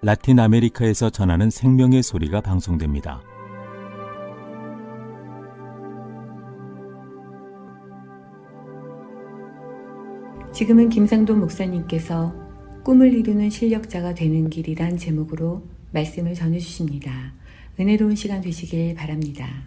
라틴 아메리카에서 전하는 생명의 소리가 방송됩니다. 지금은 김상돈 목사님께서 꿈을 이루는 실력자가 되는 길이란 제목으로 말씀을 전해주십니다. 은혜로운 시간 되시길 바랍니다.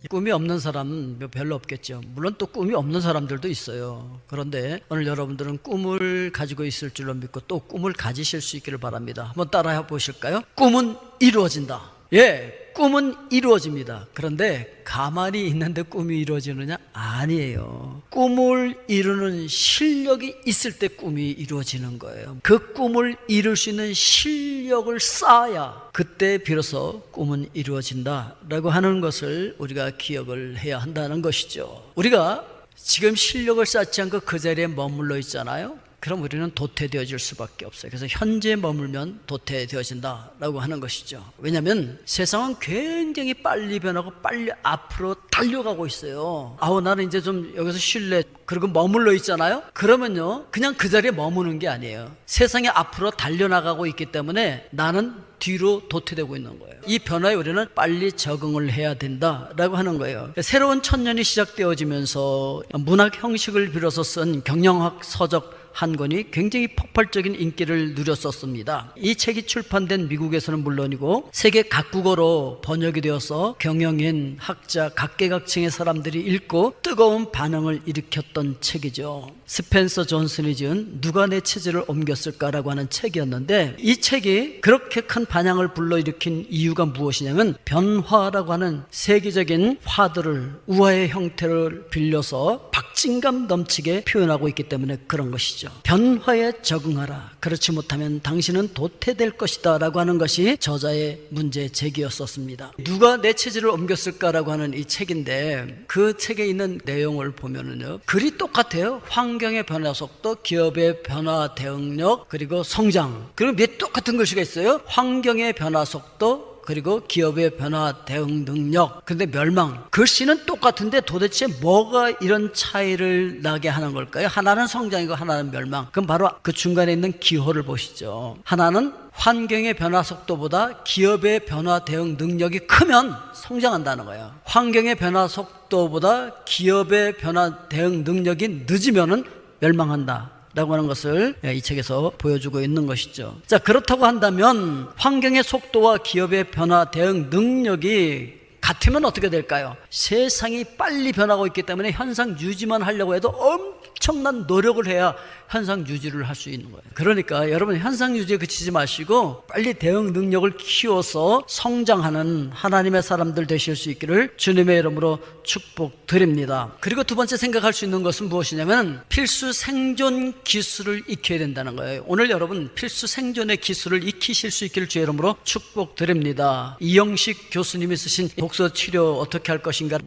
꿈이 없는 사람은 별로 없겠죠. 물론 또 꿈이 없는 사람들도 있어요. 그런데 오늘 여러분들은 꿈을 가지고 있을 줄로 믿고 또 꿈을 가지실 수 있기를 바랍니다. 한번 따라해 보실까요? 꿈은 이루어진다. 예, 꿈은 이루어집니다. 그런데 가만히 있는데 꿈이 이루어지느냐? 아니에요. 꿈을 이루는 실력이 있을 때 꿈이 이루어지는 거예요. 그 꿈을 이룰 수 있는 실력을 쌓아야 그때 비로소 꿈은 이루어진다라고 하는 것을 우리가 기억을 해야 한다는 것이죠. 우리가 지금 실력을 쌓지 않고 그 자리에 머물러 있잖아요. 그럼 우리는 도태되어질 수밖에 없어요. 그래서 현재 머물면 도태되어진다라고 하는 것이죠. 왜냐하면 세상은 굉장히 빨리 변하고 빨리 앞으로 달려가고 있어요. 나는 이제 좀 여기서 쉴래, 그리고 머물러 있잖아요. 그러면요, 그냥 그 자리에 머무는 게 아니에요. 세상이 앞으로 달려나가고 있기 때문에 나는 뒤로 도태되고 있는 거예요. 이 변화에 우리는 빨리 적응을 해야 된다라고 하는 거예요. 새로운 천년이 시작되어지면서 문학 형식을 빌어서 쓴 경영학 서적 한 권이 굉장히 폭발적인 인기를 누렸었습니다. 이 책이 출판된 미국에서는 물론이고 세계 각국어로 번역이 되어서 경영인, 학자, 각계각층의 사람들이 읽고 뜨거운 반응을 일으켰던 책이죠. 스펜서 존슨이 지은 누가 내 체질을 옮겼을까라고 하는 책이었는데, 이 책이 그렇게 큰 반향을 불러일으킨 이유가 무엇이냐면 변화라고 하는 세계적인 화두를, 우화의 형태를 빌려서 박진감 넘치게 표현하고 있기 때문에 그런 것이죠. 변화에 적응하라. 그렇지 못하면 당신은 도태될 것이다 라고 하는 것이 저자의 문제 제기였었습니다. 누가 내 체질을 옮겼을까라고 하는 이 책인데, 그 책에 있는 내용을 보면은요, 글이 똑같아요. 환경의 변화 속도, 기업의 변화 대응력, 그리고 성장. 그리고 몇 똑같은 글씨가 있어요. 환경의 변화 속도, 그리고 기업의 변화 대응 능력, 근데 멸망. 글씨는 똑같은데 도대체 뭐가 이런 차이를 나게 하는 걸까요? 하나는 성장이고 하나는 멸망. 그럼 바로 그 중간에 있는 기호를 보시죠. 하나는 환경의 변화 속도보다 기업의 변화 대응 능력이 크면 성장한다는 거예요. 환경의 변화 속도보다 기업의 변화 대응 능력이 늦으면은 멸망한다 라고 하는 것을 이 책에서 보여주고 있는 것이죠. 자, 그렇다고 한다면 환경의 속도와 기업의 변화 대응 능력이 같으면 어떻게 될까요? 세상이 빨리 변하고 있기 때문에 현상 유지만 하려고 해도 엄청난 노력을 해야 현상 유지를 할 수 있는 거예요. 그러니까 여러분, 현상 유지에 그치지 마시고 빨리 대응 능력을 키워서 성장하는 하나님의 사람들 되실 수 있기를 주님의 이름으로 축복드립니다. 그리고 두 번째 생각할 수 있는 것은 무엇이냐면 필수 생존 기술을 익혀야 된다는 거예요. 오늘 여러분 필수 생존의 기술을 익히실 수 있기를 주의 이름으로 축복드립니다. 이영식 교수님이 쓰신 독서 치료 어떻게 할 것인가,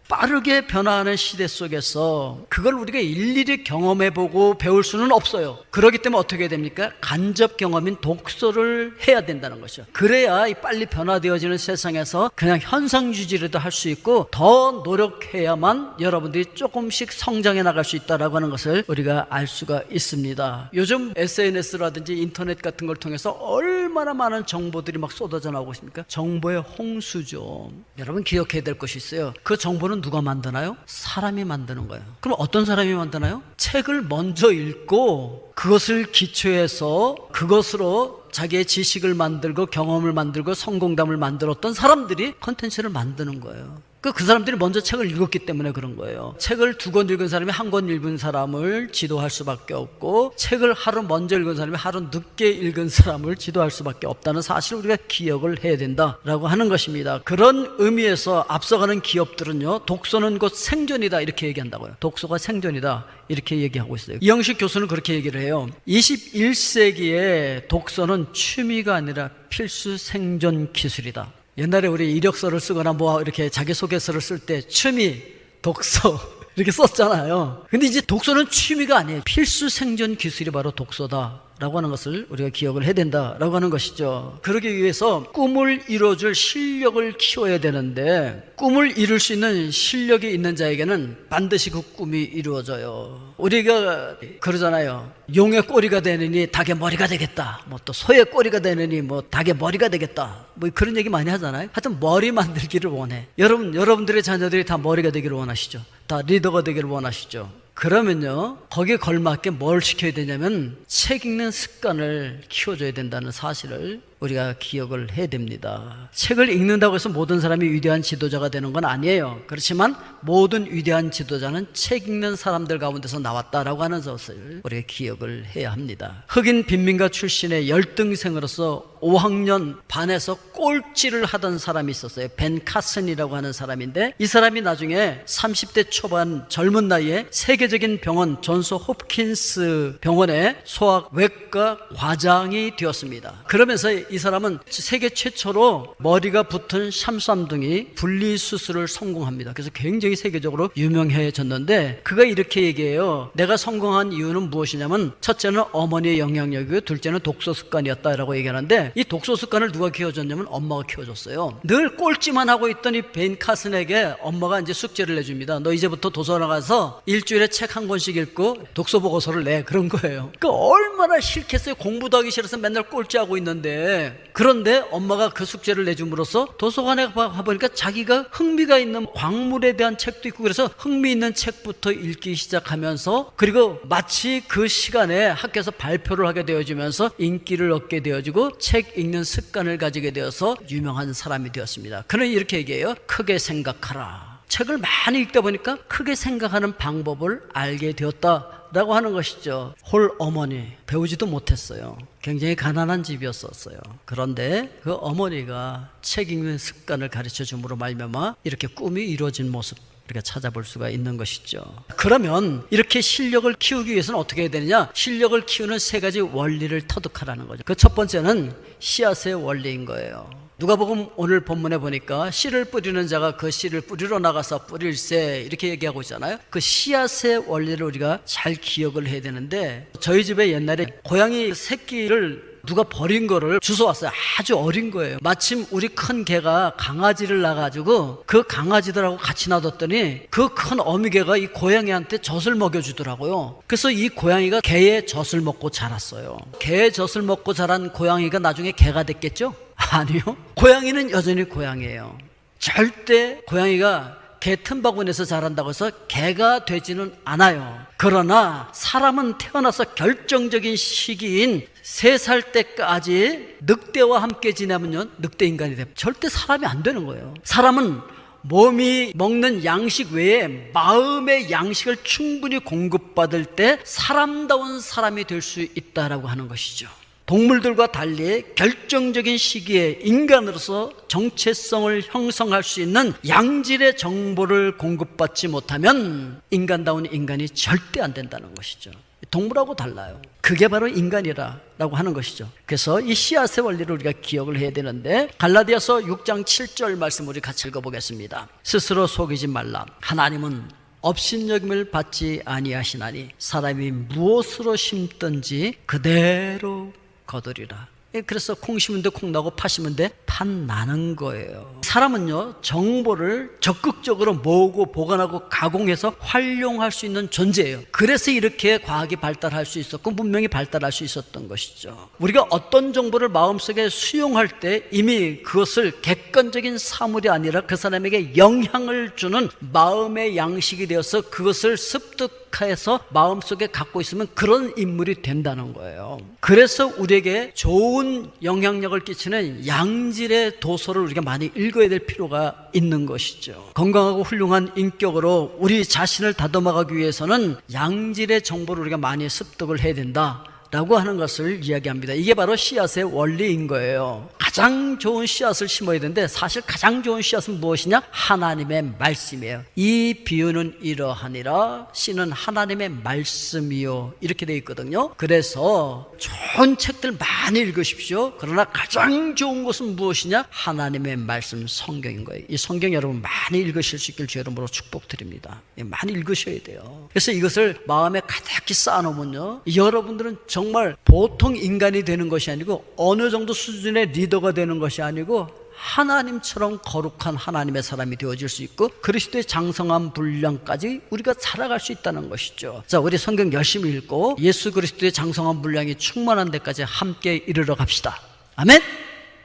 빠르게 변화하는 시대 속에서 그걸 우리가 일일이 경험해보고 배울 수는 없어요. 그렇기 때문에 어떻게 해야 됩니까? 간접 경험인 독서를 해야 된다는 것이죠. 그래야 이 빨리 변화되어지는 세상에서 그냥 현상 유지라도 할 수 있고, 더 노력해야만 여러분들이 조금씩 성장해 나갈 수 있다라고 하는 것을 우리가 알 수가 있습니다. 요즘 SNS라든지 인터넷 같은 걸 통해서 얼마나 많은 정보들이 막 쏟아져 나오고 있습니까? 정보의 홍수죠. 여러분 기억해야 될 것이 있어요. 그 정보는 누가 만드나요? 사람이 만드는 거예요. 그럼 어떤 사람이 만드나요? 책을 먼저 읽고 그것을 기초해서 그것으로 자기의 지식을 만들고 경험을 만들고 성공담을 만들었던 사람들이 콘텐츠를 만드는 거예요. 그 사람들이 먼저 책을 읽었기 때문에 그런 거예요. 책을 2권 읽은 사람이 1권 읽은 사람을 지도할 수밖에 없고, 책을 하루 먼저 읽은 사람이 하루 늦게 읽은 사람을 지도할 수밖에 없다는 사실을 우리가 기억을 해야 된다라고 하는 것입니다. 그런 의미에서 앞서가는 기업들은요, 독서는 곧 생존이다 이렇게 얘기한다고요. 독서가 생존이다 이렇게 얘기하고 있어요. 이영식 교수는 그렇게 얘기를 해요. 21세기에 독서는 취미가 아니라 필수 생존 기술이다. 옛날에 우리 이력서를 쓰거나 뭐 이렇게 자기소개서를 쓸 때 취미, 독서 이렇게 썼잖아요. 근데 이제 독서는 취미가 아니에요. 필수 생존 기술이 바로 독서다 라고 하는 것을 우리가 기억을 해야 된다라고 하는 것이죠. 그러기 위해서 꿈을 이뤄줄 실력을 키워야 되는데, 꿈을 이룰 수 있는 실력이 있는 자에게는 반드시 그 꿈이 이루어져요. 우리가 그러잖아요. 용의 꼬리가 되느니 닭의 머리가 되겠다. 뭐 또 소의 꼬리가 되느니 뭐 닭의 머리가 되겠다. 뭐 그런 얘기 많이 하잖아요. 하여튼 머리 만들기를 원해. 여러분들의 자녀들이 다 머리가 되기를 원하시죠. 다 리더가 되기를 원하시죠. 그러면요, 거기에 걸맞게 뭘 시켜야 되냐면 책 읽는 습관을 키워줘야 된다는 사실을 우리가 기억을 해야 됩니다. 책을 읽는다고 해서 모든 사람이 위대한 지도자가 되는 건 아니에요. 그렇지만 모든 위대한 지도자는 책 읽는 사람들 가운데서 나왔다라고 하는 것을 우리가 기억을 해야 합니다. 흑인 빈민가 출신의 열등생으로서 5학년 반에서 꼴찌를 하던 사람이 있었어요. 벤 카슨이라고 하는 사람인데, 이 사람이 나중에 30대 초반 젊은 나이에 세계적인 병원 존스 홉킨스 병원의 소아외과 과장이 되었습니다. 그러면서 이 사람은 세계 최초로 머리가 붙은 샴삼둥이 분리수술을 성공합니다. 그래서 굉장히 세계적으로 유명해졌는데, 그가 이렇게 얘기해요. 내가 성공한 이유는 무엇이냐면 첫째는 어머니의 영향력이고 둘째는 독서 습관이었다라고 얘기하는데, 이 독서 습관을 누가 키워줬냐면 엄마가 키워줬어요. 늘 꼴찌만 하고 있던 이 벤 카슨에게 엄마가 이제 숙제를 내줍니다. 너 이제부터 도서관 가서 일주일에 책 한 권씩 읽고 독서 보고서를 내, 그런 거예요. 그러니까 얼마나 싫겠어요. 공부도 하기 싫어서 맨날 꼴찌하고 있는데. 그런데 엄마가 그 숙제를 내줌으로써 도서관에 가보니까 자기가 흥미가 있는 광물에 대한 책도 있고, 그래서 흥미 있는 책부터 읽기 시작하면서, 그리고 마치 그 시간에 학교에서 발표를 하게 되어지면서 인기를 얻게 되어지고 책 읽는 습관을 가지게 되어서 유명한 사람이 되었습니다. 그는 이렇게 얘기해요. 크게 생각하라. 책을 많이 읽다 보니까 크게 생각하는 방법을 알게 되었다라고 하는 것이죠. 홀 어머니, 배우지도 못했어요. 굉장히 가난한 집이었었어요. 그런데 그 어머니가 책 읽는 습관을 가르쳐 줌으로 말미암아 이렇게 꿈이 이루어진 모습 우리가 찾아볼 수가 있는 것이죠. 그러면 이렇게 실력을 키우기 위해서는 어떻게 해야 되느냐? 실력을 키우는 세 가지 원리를 터득하라는 거죠. 그 첫 번째는 씨앗의 원리인 거예요. 누가복음 오늘 본문에 보니까 씨를 뿌리는 자가 그 씨를 뿌리러 나가서 뿌릴세, 이렇게 얘기하고 있잖아요. 그 씨앗의 원리를 우리가 잘 기억을 해야 되는데, 저희 집에 옛날에 고양이 새끼를 누가 버린 거를 주워왔어요. 아주 어린 거예요. 마침 우리 큰 개가 강아지를 낳아가지고 그 강아지들하고 같이 놔뒀더니 그 큰 어미개가 이 고양이한테 젖을 먹여주더라고요. 그래서 이 고양이가 개의 젖을 먹고 자랐어요. 개의 젖을 먹고 자란 고양이가 나중에 개가 됐겠죠? 아니요. 고양이는 여전히 고양이에요. 절대 고양이가 개 틈바구니에서 자란다고 해서 개가 되지는 않아요. 그러나 사람은 태어나서 결정적인 시기인 3살 때까지 늑대와 함께 지내면요, 늑대 인간이 돼요. 절대 사람이 안 되는 거예요. 사람은 몸이 먹는 양식 외에 마음의 양식을 충분히 공급받을 때 사람다운 사람이 될 수 있다라고 하는 것이죠. 동물들과 달리 결정적인 시기에 인간으로서 정체성을 형성할 수 있는 양질의 정보를 공급받지 못하면 인간다운 인간이 절대 안 된다는 것이죠. 동물하고 달라요. 그게 바로 인간이라고 하는 것이죠. 그래서 이 씨앗의 원리를 우리가 기억을 해야 되는데, 갈라디아서 6장 7절 말씀 우리 같이 읽어보겠습니다. 스스로 속이지 말라. 하나님은 업신여김을 받지 아니하시나니 사람이 무엇으로 심든지 그대로 거두리라. 그래서 콩 심은데 콩 나고 팥 심은데 팥 나는 거예요. 사람은요, 정보를 적극적으로 모으고 보관하고 가공해서 활용할 수 있는 존재예요. 그래서 이렇게 과학이 발달할 수 있었고 문명이 발달할 수 있었던 것이죠. 우리가 어떤 정보를 마음속에 수용할 때 이미 그것을 객관적인 사물이 아니라 그 사람에게 영향을 주는 마음의 양식이 되어서 그것을 습득해서 마음속에 갖고 있으면 그런 인물이 된다는 거예요. 그래서 우리에게 좋은 영향력을 끼치는 양질의 도서를 우리가 많이 읽어야 될 필요가 있는 것이죠. 건강하고 훌륭한 인격으로 우리 자신을 다듬어가기 위해서는 양질의 정보를 우리가 많이 습득을 해야 된다 라고 하는 것을 이야기합니다. 이게 바로 씨앗의 원리인 거예요. 가장 좋은 씨앗을 심어야 되는데, 사실 가장 좋은 씨앗은 무엇이냐? 하나님의 말씀이에요. 이 비유는 이러하니라, 씨는 하나님의 말씀이요, 이렇게 되어 있거든요. 그래서 좋은 책들 많이 읽으십시오. 그러나 가장 좋은 것은 무엇이냐? 하나님의 말씀, 성경인 거예요. 이 성경 여러분 많이 읽으실 수 있길 주 여러분으로 축복드립니다. 많이 읽으셔야 돼요. 그래서 이것을 마음에 가득히 쌓아놓으면요, 여러분들은 정말 보통 인간이 되는 것이 아니고 어느 정도 수준의 리더가 되는 것이 아니고 하나님처럼 거룩한 하나님의 사람이 되어질 수 있고 그리스도의 장성한 분량까지 우리가 살아갈 수 있다는 것이죠. 자, 우리 성경 열심히 읽고 예수 그리스도의 장성한 분량이 충만한 데까지 함께 이르러 갑시다. 아멘.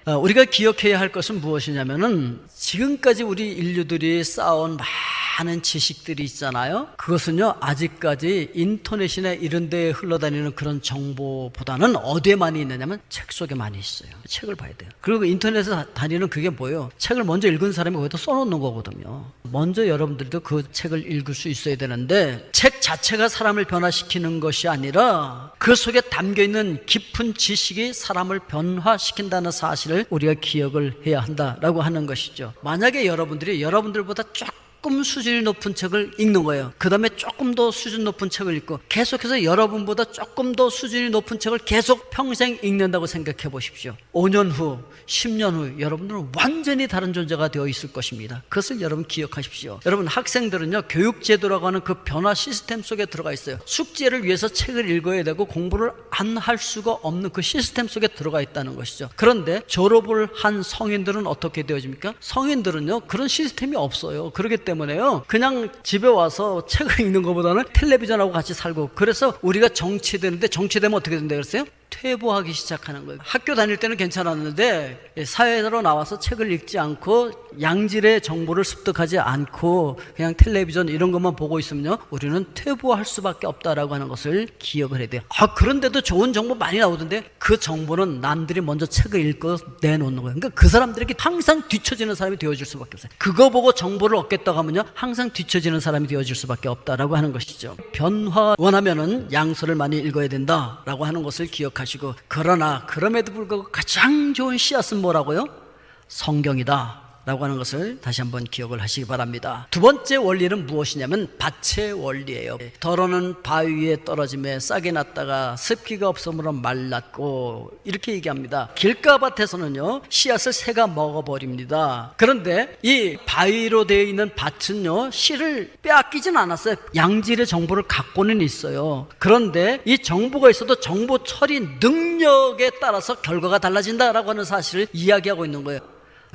우리가 기억해야 할 것은 무엇이냐면은 지금까지 우리 인류들이 쌓아온 많은 지식들이 있잖아요. 그것은요, 아직까지 인터넷이나 이런 데에 흘러다니는 그런 정보보다는 어디에 많이 있느냐면 책 속에 많이 있어요. 책을 봐야 돼요. 그리고 인터넷에 다니는 그게 뭐예요? 책을 먼저 읽은 사람이 거기다 써놓는 거거든요. 먼저 여러분들도 그 책을 읽을 수 있어야 되는데 책 자체가 사람을 변화시키는 것이 아니라 그 속에 담겨있는 깊은 지식이 사람을 변화시킨다는 사실을 우리가 기억을 해야 한다라고 하는 것이죠. 만약에 여러분들이 여러분들보다 조금 수준이 높은 책을 읽는 거예요. 그 다음에 조금 더 수준 높은 책을 읽고 계속해서 여러분보다 조금 더 수준이 높은 책을 계속 평생 읽는다고 생각해 보십시오. 5년 후, 10년 후 여러분들은 완전히 다른 존재가 되어 있을 것입니다. 그것을 여러분 기억하십시오. 여러분, 학생들은요, 교육제도라고 하는 그 변화 시스템 속에 들어가 있어요. 숙제를 위해서 책을 읽어야 되고 공부를 안 할 수가 없는 그 시스템 속에 들어가 있다는 것이죠. 그런데 졸업을 한 성인들은 어떻게 되어집니까? 성인들은요, 그런 시스템이 없어요. 그렇기 때문에요, 그냥 집에 와서 책을 읽는 것보다는 텔레비전하고 같이 살고, 그래서 우리가 정치되는데, 정치되면 어떻게 된다 그랬어요? 퇴보하기 시작하는 거예요. 학교 다닐 때는 괜찮았는데 사회로 나와서 책을 읽지 않고 양질의 정보를 습득하지 않고 그냥 텔레비전 이런 것만 보고 있으면요, 우리는 퇴보할 수밖에 없다라고 하는 것을 기억을 해야 돼요. 그런데도 좋은 정보 많이 나오던데 그 정보는 남들이 먼저 책을 읽고 내놓는 거예요. 그러니까 그 사람들에게 항상 뒤처지는 사람이 되어질 수밖에 없어요. 그거 보고 정보를 얻겠다고 하면요, 항상 뒤처지는 사람이 되어질 수밖에 없다라고 하는 것이죠. 변화 원하면은 양서를 많이 읽어야 된다라고 하는 것을 기억하시고, 그러나 그럼에도 불구하고 가장 좋은 씨앗은 뭐라고요? 성경이다 라고 하는 것을 다시 한번 기억을 하시기 바랍니다. 두 번째 원리는 무엇이냐면 밭의 원리예요. 더러는 바위 위에 떨어짐에 싹이 났다가 습기가 없으므로 말랐고, 이렇게 얘기합니다. 길가밭에서는요, 씨앗을 새가 먹어버립니다. 그런데 이 바위로 되어 있는 밭은요, 씨를 빼앗기진 않았어요. 양질의 정보를 갖고는 있어요. 그런데 이 정보가 있어도 정보 처리 능력에 따라서 결과가 달라진다라고 하는 사실을 이야기하고 있는 거예요.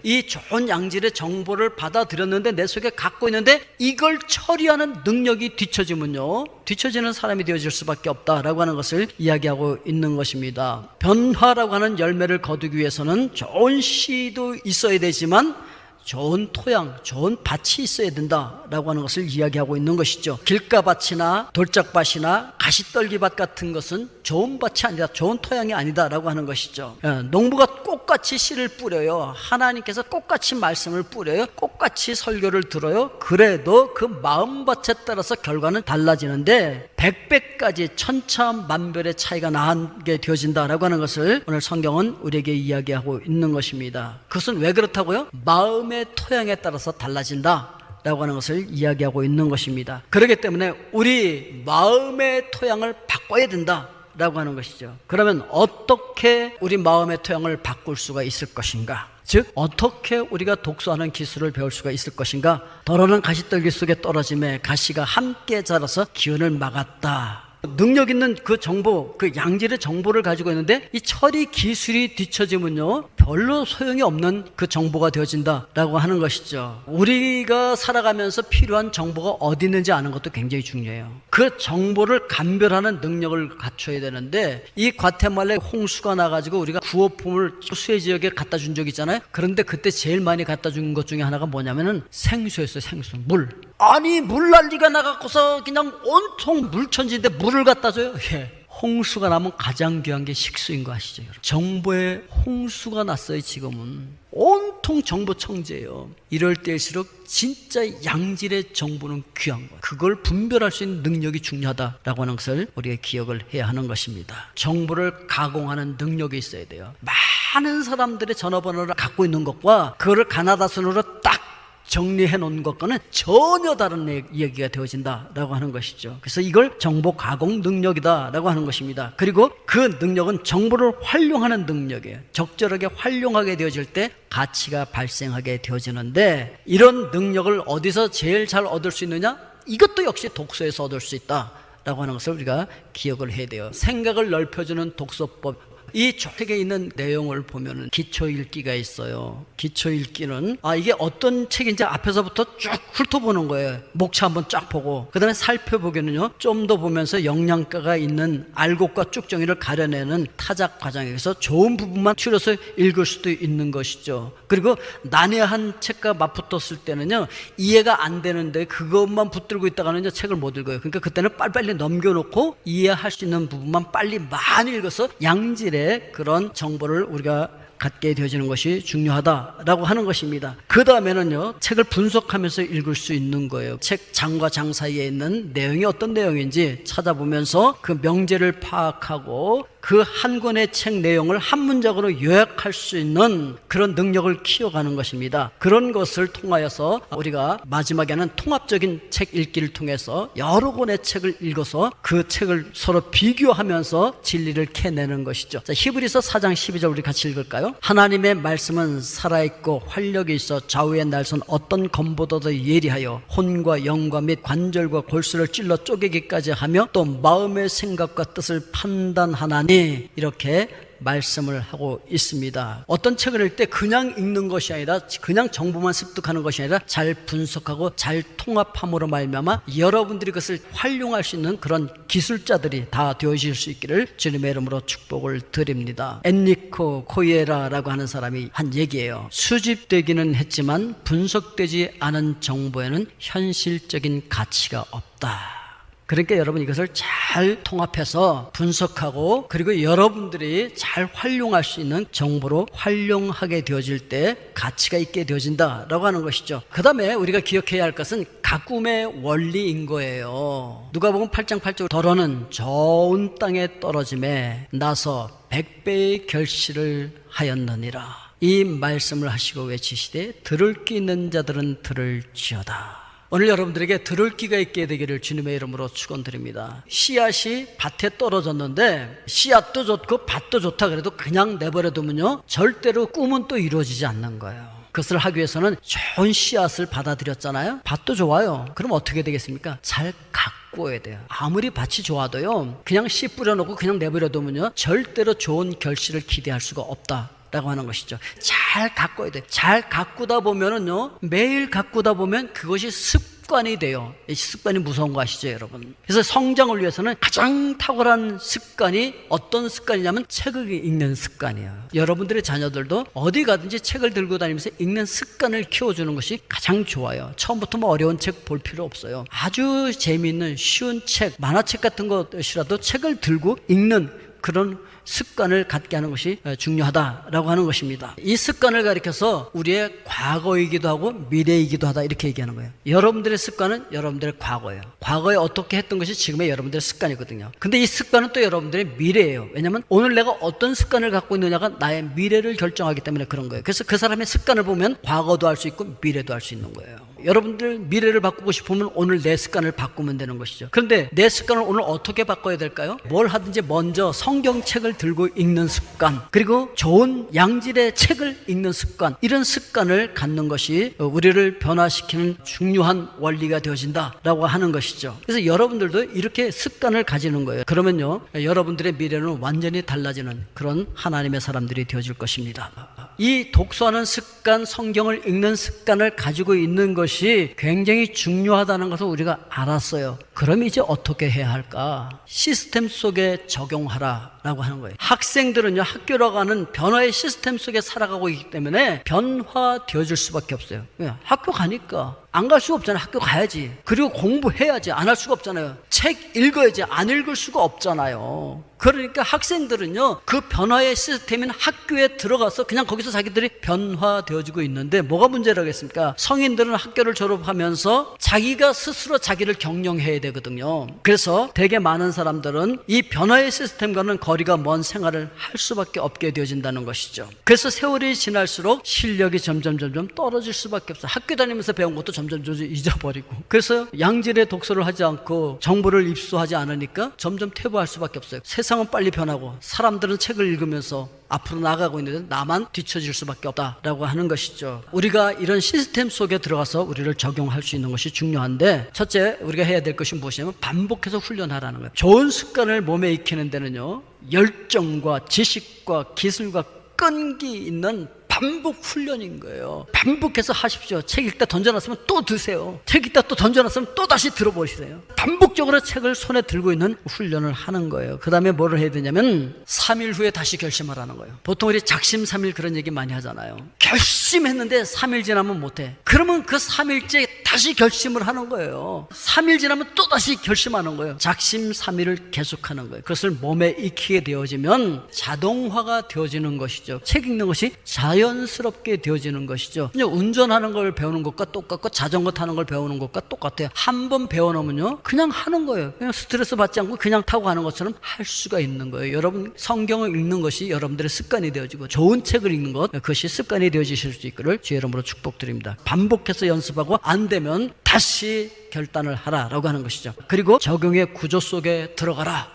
이 좋은 양질의 정보를 받아들였는데 내 속에 갖고 있는데 이걸 처리하는 능력이 뒤처지면요, 뒤처지는 사람이 되어질 수밖에 없다라고 하는 것을 이야기하고 있는 것입니다. 변화라고 하는 열매를 거두기 위해서는 좋은 씨도 있어야 되지만 좋은 토양, 좋은 밭이 있어야 된다라고 하는 것을 이야기하고 있는 것이죠. 길가밭이나 돌짝밭이나 가시떨기밭 같은 것은 좋은 밭이 아니다, 좋은 토양이 아니다라고 하는 것이죠. 농부가 꽃같이 씨를 뿌려요. 하나님께서 꽃같이 말씀을 뿌려요. 꽃같이 설교를 들어요. 그래도 그 마음밭에 따라서 결과는 달라지는데 100배까지 천차만별의 차이가 나게 되어진다라고 하는 것을 오늘 성경은 우리에게 이야기하고 있는 것입니다. 그것은 왜 그렇다고요? 마음의 토양에 따라서 달라진다 라고 하는 것을 이야기하고 있는 것입니다. 그렇기 때문에 우리 마음의 토양을 바꿔야 된다 라고 하는 것이죠. 그러면 어떻게 우리 마음의 토양을 바꿀 수가 있을 것인가? 즉, 어떻게 우리가 독서하는 기술을 배울 수가 있을 것인가? 더러는 가시떨기 속에 떨어짐에 가시가 함께 자라서 기운을 막았다. 능력 있는 그 정보, 그 양질의 정보를 가지고 있는데 이 처리 기술이 뒤처지면요, 별로 소용이 없는 그 정보가 되어진다라고 하는 것이죠. 우리가 살아가면서 필요한 정보가 어디 있는지 아는 것도 굉장히 중요해요. 그 정보를 감별하는 능력을 갖춰야 되는데, 이 과테말라에 홍수가 나가지고 우리가 구호품을 수해 지역에 갖다 준 적 있잖아요. 그런데 그때 제일 많이 갖다 준 것 중에 하나가 뭐냐면은 생수였어요. 생수, 물. 아니, 물난리가 나갖고서 그냥 온통 물천지인데 물을 갖다 줘요? 예. 홍수가 나면 가장 귀한 게 식수인 거 아시죠? 여러분? 정보에 홍수가 났어요. 지금은 온통 정보 청지예요. 이럴 때일수록 진짜 양질의 정보는 귀한 거예요. 그걸 분별할 수 있는 능력이 중요하다라고 하는 것을 우리가 기억을 해야 하는 것입니다. 정보를 가공하는 능력이 있어야 돼요. 많은 사람들의 전화번호를 갖고 있는 것과 그거를 가나다 순으로 딱 정리해 놓은 것과는 전혀 다른 얘기가 되어진다라고 하는 것이죠. 그래서 이걸 정보 가공 능력이다라고 하는 것입니다. 그리고 그 능력은 정보를 활용하는 능력이에요. 적절하게 활용하게 되어질 때 가치가 발생하게 되어지는데, 이런 능력을 어디서 제일 잘 얻을 수 있느냐? 이것도 역시 독서에서 얻을 수 있다 라고 하는 것을 우리가 기억을 해야 돼요. 생각을 넓혀주는 독서법. 이 책에 있는 내용을 보면은 기초 읽기가 있어요. 기초 읽기는 이게 어떤 책인지 앞에서부터 쭉 훑어보는 거예요. 목차 한번 쫙 보고 그 다음에 살펴보기는요 좀 더 보면서 영양가가 있는 알곡과 쭉정이를 가려내는 타작 과정에서 좋은 부분만 추려서 읽을 수도 있는 것이죠. 그리고 난해한 책과 맞붙었을 때는요 이해가 안 되는데 그것만 붙들고 있다가는 책을 못 읽어요. 그러니까 그때는 빨리빨리 넘겨놓고 이해할 수 있는 부분만 빨리 많이 읽어서 양질의 그런 정보를 우리가 갖게 되어지는 것이 중요하다라고 하는 것입니다. 그 다음에는요 책을 분석하면서 읽을 수 있는 거예요. 책 장과 장 사이에 있는 내용이 어떤 내용인지 찾아보면서 그 명제를 파악하고 그 한 권의 책 내용을 한 문장으로 요약할 수 있는 그런 능력을 키워가는 것입니다. 그런 것을 통하여서 우리가 마지막에는 통합적인 책 읽기를 통해서 여러 권의 책을 읽어서 그 책을 서로 비교하면서 진리를 캐내는 것이죠. 자, 히브리서 4장 12절 우리 같이 읽을까요? 하나님의 말씀은 살아있고 활력이 있어 좌우의 날선 어떤 검보다도 예리하여 혼과 영과 및 관절과 골수를 찔러 쪼개기까지 하며 또 마음의 생각과 뜻을 판단하나니 이렇게 말씀을 하고 있습니다. 어떤 책을 읽을 때 그냥 읽는 것이 아니라 그냥 정보만 습득하는 것이 아니라 잘 분석하고 잘 통합함으로 말미암아 여러분들이 그것을 활용할 수 있는 그런 기술자들이 다 되어질 수 있기를 주님의 이름으로 축복을 드립니다. 엔리코 코이에라라고 하는 사람이 한 얘기예요. 수집되기는 했지만 분석되지 않은 정보에는 현실적인 가치가 없다. 그러니까 여러분 이것을 잘 통합해서 분석하고 그리고 여러분들이 잘 활용할 수 있는 정보로 활용하게 되어질 때 가치가 있게 되어진다라고 하는 것이죠. 그 다음에 우리가 기억해야 할 것은 가꿈의 원리인 거예요. 누가복음 8장 8절 더러는 좋은 땅에 떨어짐에 나서 100배의 결실을 하였느니라. 이 말씀을 하시고 외치시되 들을 귀 있는 자들은 들을지어다. 오늘 여러분들에게 들을 귀가 있게 되기를 주님의 이름으로 축원드립니다. 씨앗이 밭에 떨어졌는데 씨앗도 좋고 밭도 좋다 그래도 그냥 내버려두면요 절대로 꿈은 또 이루어지지 않는 거예요. 그것을 하기 위해서는 좋은 씨앗을 받아들였잖아요. 밭도 좋아요. 그럼 어떻게 되겠습니까? 잘 가꾸어야 돼요. 아무리 밭이 좋아도요 그냥 씨 뿌려놓고 그냥 내버려두면요 절대로 좋은 결실을 기대할 수가 없다 라고 하는 것이죠. 잘 가꿔야 돼. 잘 가꾸다 보면은요 매일 가꾸다 보면 그것이 습관이 돼요. 이 습관이 무서운 거 아시죠 여러분? 그래서 성장을 위해서는 가장 탁월한 습관이 어떤 습관이냐면 책을 읽는 습관이에요. 여러분들의 자녀들도 어디 가든지 책을 들고 다니면서 읽는 습관을 키워주는 것이 가장 좋아요. 처음부터 뭐 어려운 책 볼 필요 없어요. 아주 재미있는 쉬운 책, 만화책 같은 것이라도 책을 들고 읽는 그런 습관을 갖게 하는 것이 중요하다라고 하는 것입니다. 이 습관을 가리켜서 우리의 과거이기도 하고 미래이기도 하다 이렇게 얘기하는 거예요. 여러분들의 습관은 여러분들의 과거예요. 과거에 어떻게 했던 것이 지금의 여러분들의 습관이거든요. 근데 이 습관은 또 여러분들의 미래예요. 왜냐하면 오늘 내가 어떤 습관을 갖고 있느냐가 나의 미래를 결정하기 때문에 그런 거예요. 그래서 그 사람의 습관을 보면 과거도 알 수 있고 미래도 알 수 있는 거예요. 여러분들 미래를 바꾸고 싶으면 오늘 내 습관을 바꾸면 되는 것이죠. 그런데 내 습관을 오늘 어떻게 바꿔야 될까요? 뭘 하든지 먼저 성경책을 들고 읽는 습관, 그리고 좋은 양질의 책을 읽는 습관, 이런 습관을 갖는 것이 우리를 변화시키는 중요한 원리가 되어진다라고 하는 것이죠. 그래서 여러분들도 이렇게 습관을 가지는 거예요. 그러면요 여러분들의 미래는 완전히 달라지는 그런 하나님의 사람들이 되어질 것입니다. 이 독서하는 습관, 성경을 읽는 습관을 가지고 있는 것이 굉장히 중요하다는 것을 우리가 알았어요. 그럼 이제 어떻게 해야 할까? 시스템 속에 적용하라라고 하는 거예요. 학생들은요 학교라고 하는 변화의 시스템 속에 살아가고 있기 때문에 변화되어질 수밖에 없어요. 학교 가니까 안 갈 수가 없잖아요. 학교 가야지. 그리고 공부해야지. 안 할 수가 없잖아요. 책 읽어야지. 안 읽을 수가 없잖아요. 그러니까 학생들은요 그 변화의 시스템인 학교에 들어가서 그냥 거기서 자기들이 변화되어지고 있는데 뭐가 문제라겠습니까? 성인들은 학교를 졸업하면서 자기가 스스로 자기를 경영해야 되거든요. 그래서 되게 많은 사람들은 이 변화의 시스템과는 거리가 먼 생활을 할 수밖에 없게 되어진다는 것이죠. 그래서 세월이 지날수록 실력이 점점 떨어질 수밖에 없어요. 학교 다니면서 배운 것도 점점 점점 잊어버리고, 그래서 양질의 독서를 하지 않고 정보를 입수하지 않으니까 점점 퇴보할 수밖에 없어요. 세상은 빨리 변하고 사람들은 책을 읽으면서 앞으로 나가고 있는데 나만 뒤처질 수밖에 없다라고 하는 것이죠. 우리가 이런 시스템 속에 들어가서 우리를 적용할 수 있는 것이 중요한데, 첫째 우리가 해야 될 것이 무엇이냐면 반복해서 훈련하라는 거예요. 좋은 습관을 몸에 익히는 데는요, 열정과 지식과 기술과 끈기 있는 반복 훈련인 거예요. 반복해서 하십시오. 책 읽다 던져놨으면 또 드세요. 책 읽다 또 던져놨으면 또 다시 들어보시세요. 반복적으로 책을 손에 들고 있는 훈련을 하는 거예요. 그 다음에 뭐를 해야 되냐면 3일 후에 다시 결심하라는 거예요. 보통 우리 작심삼일 그런 얘기 많이 하잖아요. 결심했는데 3일 지나면 못해. 그러면 그 3일째 다시 결심을 하는 거예요. 3일 지나면 또 다시 결심하는 거예요. 작심삼일을 계속하는 거예요. 그것을 몸에 익히게 되어지면 자동화가 되어지는 것이죠. 책 읽는 것이 자연스럽게 되어지는 것이죠. 그냥 운전하는 걸 배우는 것과 똑같고 자전거 타는 걸 배우는 것과 똑같아요. 한 번 배워놓으면요, 그냥 하는 거예요. 그냥 스트레스 받지 않고 그냥 타고 가는 것처럼 할 수가 있는 거예요. 여러분, 성경을 읽는 것이 여러분들의 습관이 되어지고 좋은 책을 읽는 것, 그것이 습관이 되어지실 수 있기를 주의 이름으로 축복드립니다. 반복해서 연습하고 안 되면 다시 결단을 하라라고 하는 것이죠. 그리고 적용의 구조 속에 들어가라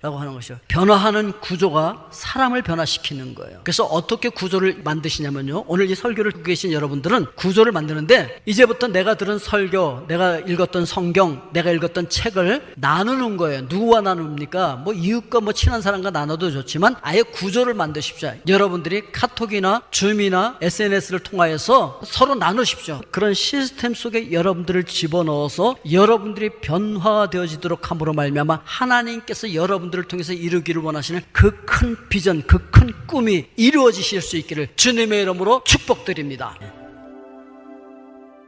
라고 하는 것이요. 변화하는 구조가 사람을 변화시키는 거예요. 그래서 어떻게 구조를 만드시냐면요, 오늘 이 설교를 듣고 계신 여러분들은 구조를 만드는데, 이제부터 내가 들은 설교, 내가 읽었던 성경, 내가 읽었던 책을 나누는 거예요. 누구와 나눕니까? 뭐 이웃과 뭐 친한 사람과 나눠도 좋지만 아예 구조를 만드십시오. 여러분들이 카톡이나 줌이나 SNS를 통하여서 서로 나누십시오. 그런 시스템 속에 여러분들을 집어넣어서 여러분들이 변화되어지도록 함으로 말미암아 하나님께서 여러분들을 통해서 이루기를 원하시는 그 큰 비전, 그 큰 꿈이 이루어지실 수 있기를 주님의 이름으로 축복드립니다.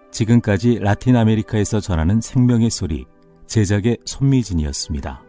지금까지 라틴 아메리카에서 전하는 생명의 소리, 제작의 손미진이었습니다.